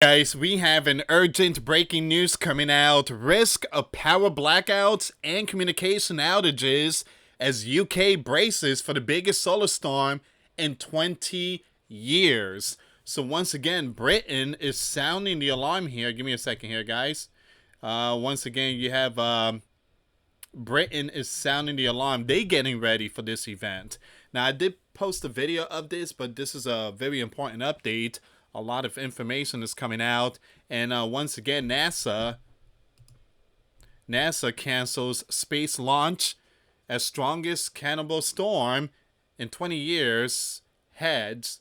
Guys, we have an urgent breaking news coming out. Risk of power blackouts and communication outages as UK braces for the biggest solar storm in 20 years. So once again, Britain is sounding the alarm here. Give me a second here, guys. Once again, you have Britain is sounding the alarm. They getting ready for this event. Now, I did post a video of this, but this is a very important update. A lot of information is coming out, and once again, NASA cancels space launch as strongest cannibal storm in 20 years heads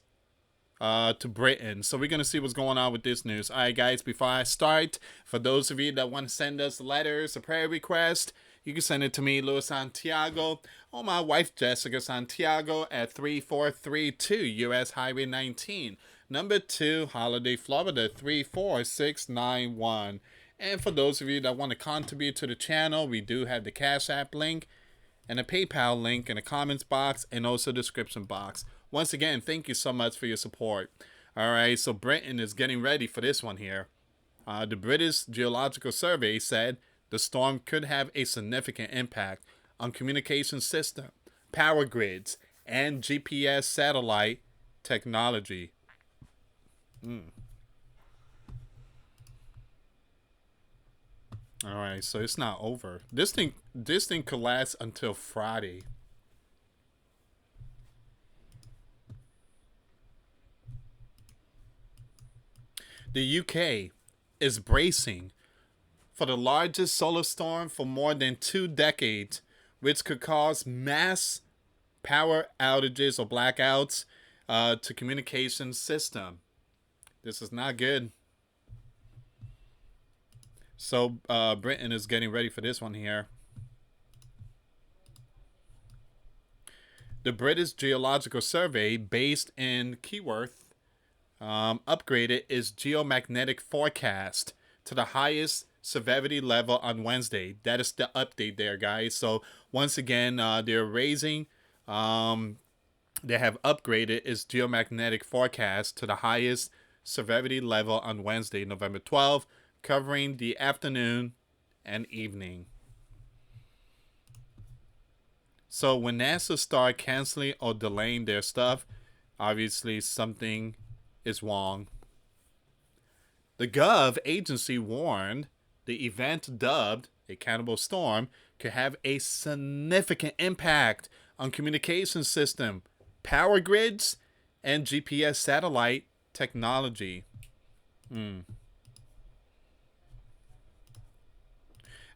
to Britain. So we're going to see what's going on with this news. All right, guys, before I start, for those of you that want to send us letters, a prayer request, you can send it to me, US Santiago, or my wife, Jessica Santiago, at 3432 US Highway 19, number 2, Holiday, Florida, 34691. And for those of you that want to contribute to the channel, we do have the Cash App link and a PayPal link in the comments box and also description box. Once again, thank you so much for your support. All right, so Britain is getting ready for this one here. The British Geological Survey said the storm could have a significant impact on communication system, power grids, and GPS satellite technology. All right, so it's not over. This thing could last until Friday. The UK is bracing for the largest solar storm for more than 2 decades, which could cause mass power outages or blackouts to communication system. This is not good. So Britain is getting ready for this one here. The British Geological Survey, based in Keyworth, upgraded its geomagnetic forecast to the highest severity level on Wednesday. That is the update there, guys. So once again, they're raising, they have upgraded its geomagnetic forecast to the highest severity level on Wednesday, November 12th, covering the afternoon and evening. So when NASA start canceling or delaying their stuff, obviously something is wrong. The Gov agency warned the event, dubbed a cannibal storm, could have a significant impact on communication system, power grids, and GPS satellite technology.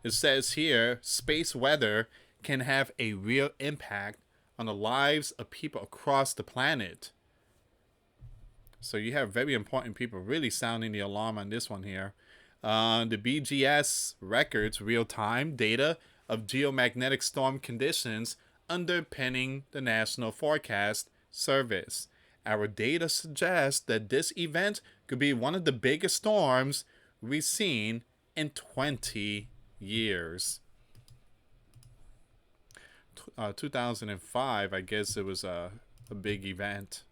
It says here, space weather can have a real impact on the lives of people across the planet. So you have very important people really sounding the alarm on this one here. The BGS records real-time data of geomagnetic storm conditions underpinning the National Forecast Service. Our data suggests that this event could be one of the biggest storms we've seen in 20 years. 2005, I guess it was a big event.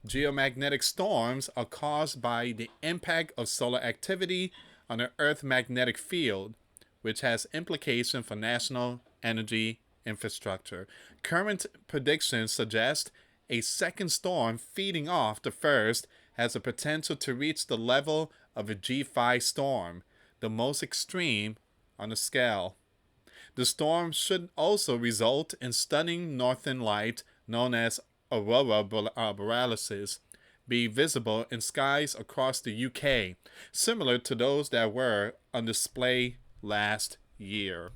Geomagnetic storms are caused by the impact of solar activity on the Earth's magnetic field, which has implications for national energy infrastructure. Current predictions suggest a second storm feeding off the first has the potential to reach the level of a G5 storm, the most extreme on the scale. The storm should also result in stunning northern light known as aurora borealis be visible in skies across the UK, similar to those that were on display last year.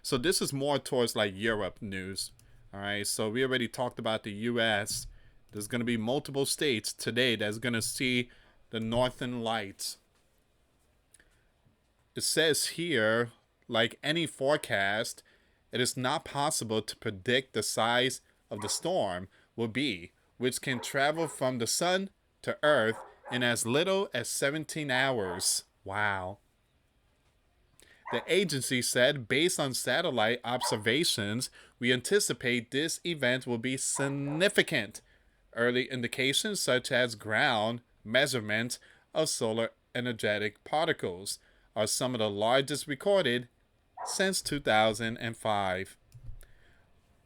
So this is more towards like Europe news. All right, so we already talked about the US. There's going to be multiple states today that's going to see the northern lights. It says here, like any forecast, it is not possible to predict the size of the storm will be, which can travel from the sun to Earth in as little as 17 hours. Wow. The agency said, based on satellite observations, we anticipate this event will be significant. Early indications such as ground measurements of solar energetic particles are some of the largest recorded since 2005.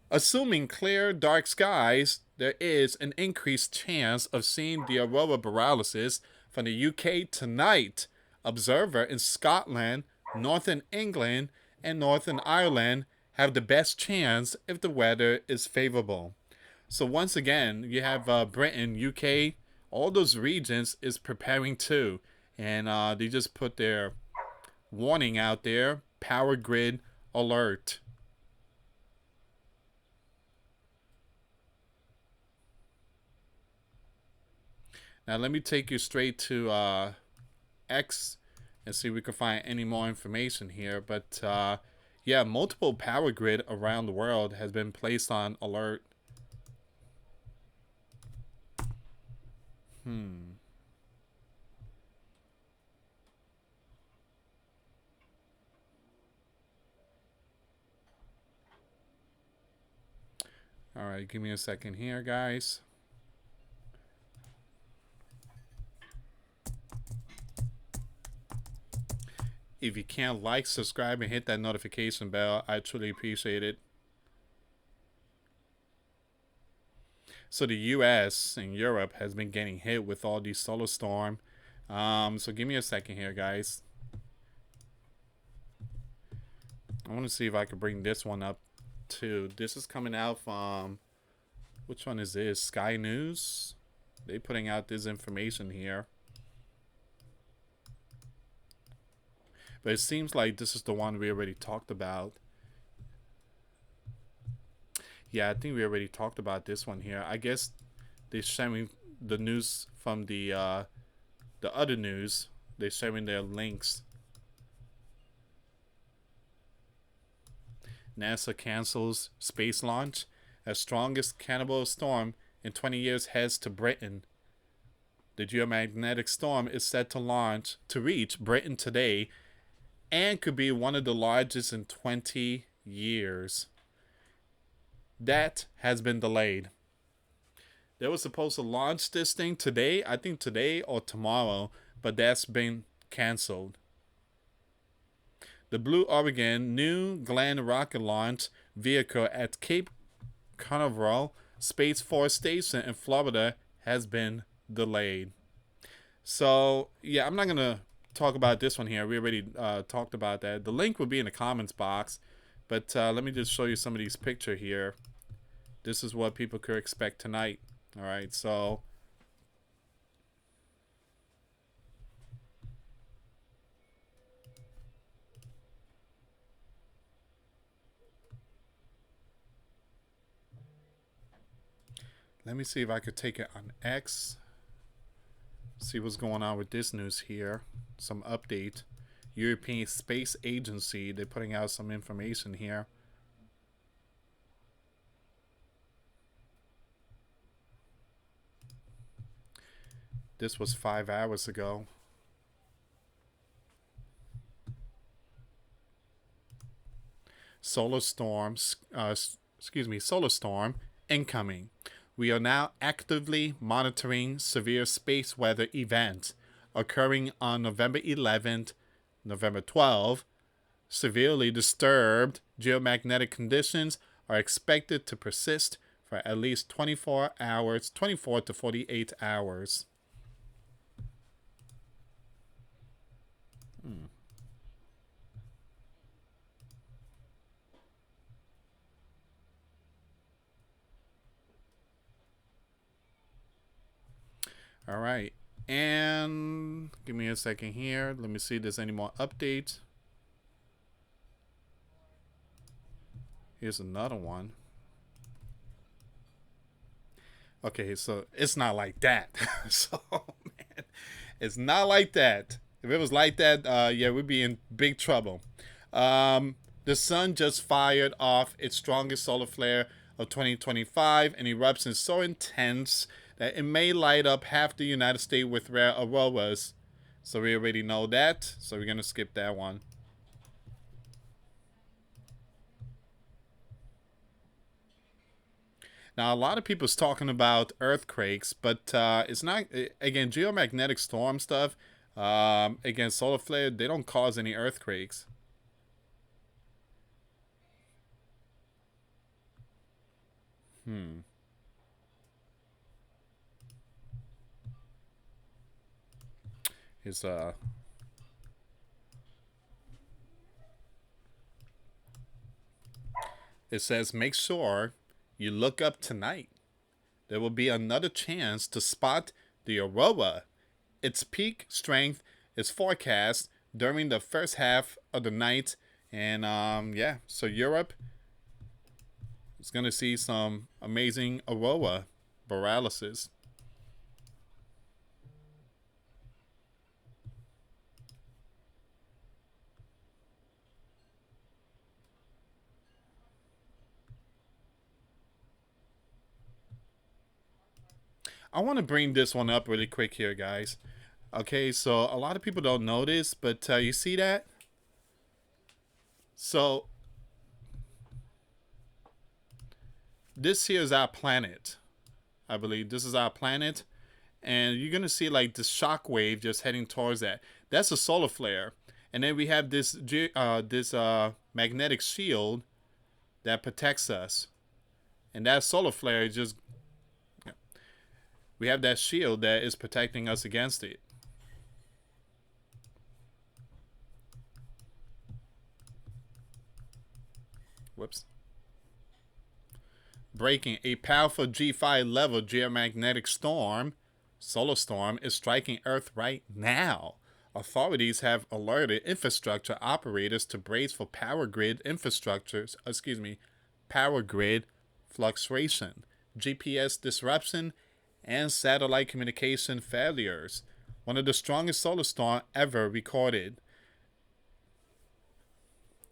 Assuming clear, dark skies, there is an increased chance of seeing the aurora borealis from the UK tonight. Observers in Scotland, Northern England, and Northern Ireland have the best chance if the weather is favorable. So once again, you have Britain, UK, all those regions is preparing too, and they just put their warning out there: power grid alert. Now let me take you straight to X and see if we can find any more information here. But yeah, multiple power grid around the world has been placed on alert. All right, give me a second here, guys. If you can, like, subscribe, and hit that notification bell, I truly appreciate it. So the US and Europe has been getting hit with all these solar storm. So give me a second here, guys. I want to see if I could bring this one up too. This is coming out from, which one is this? Sky News. They putting out this information here. But it seems like this is the one we already talked about. Yeah, I think we already talked about this one here. I guess they're sharing the news from the other news. They're sharing their links. NASA cancels space launch as strongest cannibal storm in 20 years heads to Britain. The geomagnetic storm is set to reach Britain today and could be one of the largest in 20 years. That has been delayed. They were supposed to launch this thing today, I think today or tomorrow, but that's been canceled. The Blue Origin New Glenn rocket launch vehicle at Cape Canaveral Space Force Station in Florida has been delayed. So, yeah, I'm not going to talk about this one here. We already talked about that. The link will be in the comments box, but let me just show you some of these pictures here. This is what people could expect tonight. All right, so let me see if I could take it on X. See what's going on with this news here. Some update. European Space Agency, they're putting out some information here. This was 5 hours ago. Solar storm incoming. We are now actively monitoring severe space weather events occurring on November 11th, November 12th. Severely disturbed geomagnetic conditions are expected to persist for at least 24 to 48 hours. All right, and give me a second here. Let me see if there's any more updates. Here's another one. Okay, so it's not like that. So, man, it's not like that. If it was like that, yeah, we'd be in big trouble. The sun just fired off its strongest solar flare of 2025, and eruptions so intense that it may light up half the United States with rare auroras. So we already know that, so we're going to skip that one. Now, a lot of people's talking about earthquakes, but it's not. Again, geomagnetic storm stuff. Again, solar flare, they don't cause any earthquakes. Hmm. Is it says make sure you look up tonight. There will be another chance to spot the aurora. Its peak strength is forecast during the first half of the night, and yeah, so Europe is gonna see some amazing aurora borealis. I want to bring this one up really quick here, guys. Okay, so a lot of people don't know this, but you see that? So this here is our planet. I believe this is our planet, and you're gonna see like this shock wave just heading towards that. That's a solar flare, and then we have this magnetic shield that protects us, and that solar flare is just we have that shield that is protecting us against it. Whoops. Breaking a powerful G5 level geomagnetic storm, solar storm, is striking Earth right now. Authorities have alerted infrastructure operators to brace for power grid fluctuation, GPS disruption, and satellite communication failures. One of the strongest solar storms ever recorded.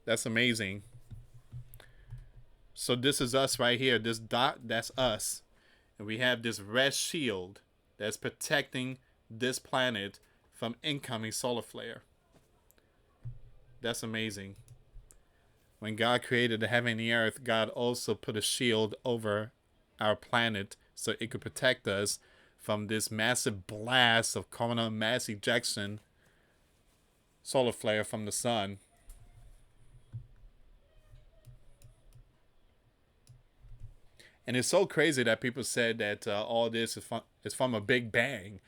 That's amazing. So this is us right here. This dot, that's us. And we have this red shield that's protecting this planet from incoming solar flare. That's amazing. When God created the heaven and the earth, God also put a shield over our planet so it could protect us from this massive blast of coronal mass ejection solar flare from the sun. And it's so crazy that people said that all this is from a big bang.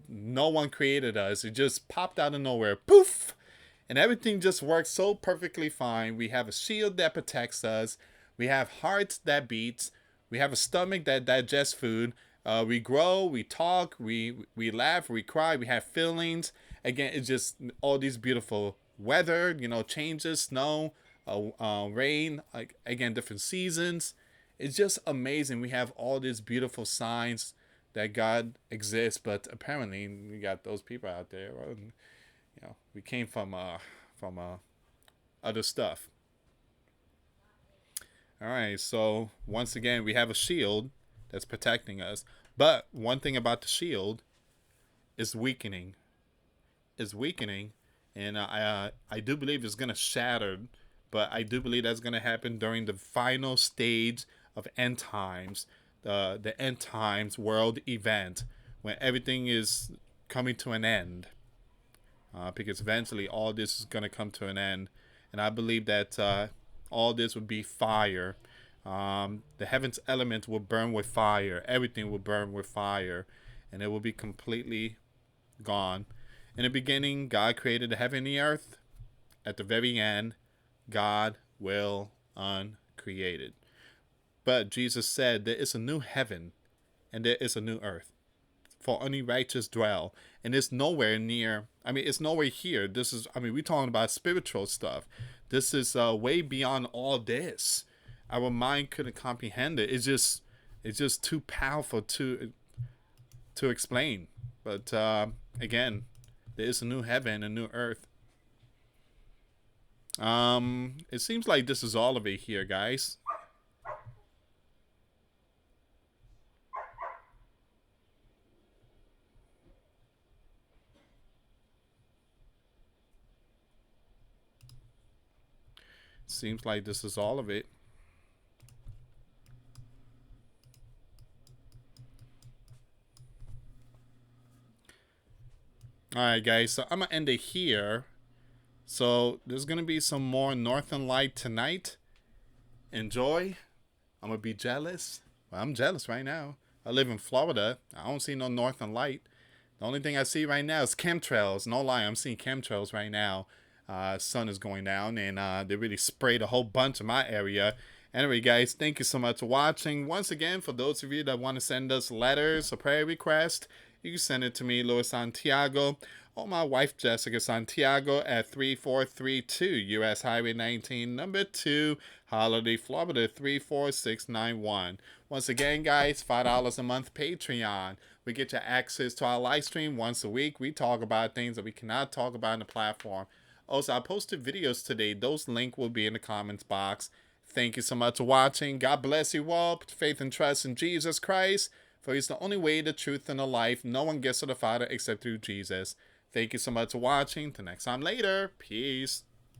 No one created us. It just popped out of nowhere. Poof! And everything just works so perfectly fine. We have a shield that protects us. We have hearts that beats. We have a stomach that digests food. We grow, we talk, we laugh, we cry, we have feelings. Again, it's just all these beautiful weather, changes, snow, rain, like again, different seasons. It's just amazing. We have all these beautiful signs that God exists, but apparently we got those people out there. Well, we came from other stuff. All right, so once again, we have a shield that's protecting us. But one thing about the shield is weakening. Is weakening, and I do believe it's gonna shatter. But I do believe that's gonna happen during the final stage of end times, the end times world event, when everything is coming to an end. Because eventually all this is gonna come to an end, and I believe that all this would be fire. The heavens elements will burn with fire. Everything will burn with fire, and it will be completely gone. In the beginning, God created the heaven and the earth. At the very end, God will uncreate it. But Jesus said there is a new heaven and there is a new earth for only righteous dwell. And it's nowhere near, it's nowhere here. This is, we're talking about spiritual stuff. This is way beyond all this. Our mind couldn't comprehend it. It's just too powerful to explain. But again, there is a new heaven, a new earth. It seems like this is all of it here, guys. Seems like this is all of it. All right, guys. So I'm gonna end it here. So there's gonna be some more Northern Light tonight. Enjoy. I'm gonna be jealous. Well, I'm jealous right now. I live in Florida. I don't see no Northern Light. The only thing I see right now is chemtrails. No lie, I'm seeing chemtrails right now. Sun is going down, and they really sprayed a whole bunch of my area. Anyway, guys, thank you so much for watching. Once again, for those of you that want to send us letters or prayer requests, you can send it to me, US Santiago, or my wife, Jessica Santiago, at 3432 US Highway 19, number 2, Holiday, Florida 34691. Once again, guys, $5 a month Patreon. We get you access to our live stream once a week. We talk about things that we cannot talk about in the platform. Also, I posted videos today. Those links will be in the comments box. Thank you so much for watching. God bless you all. Put faith and trust in Jesus Christ, for He's the only way, the truth, and the life. No one gets to the Father except through Jesus. Thank you so much for watching. Till next time later. Peace.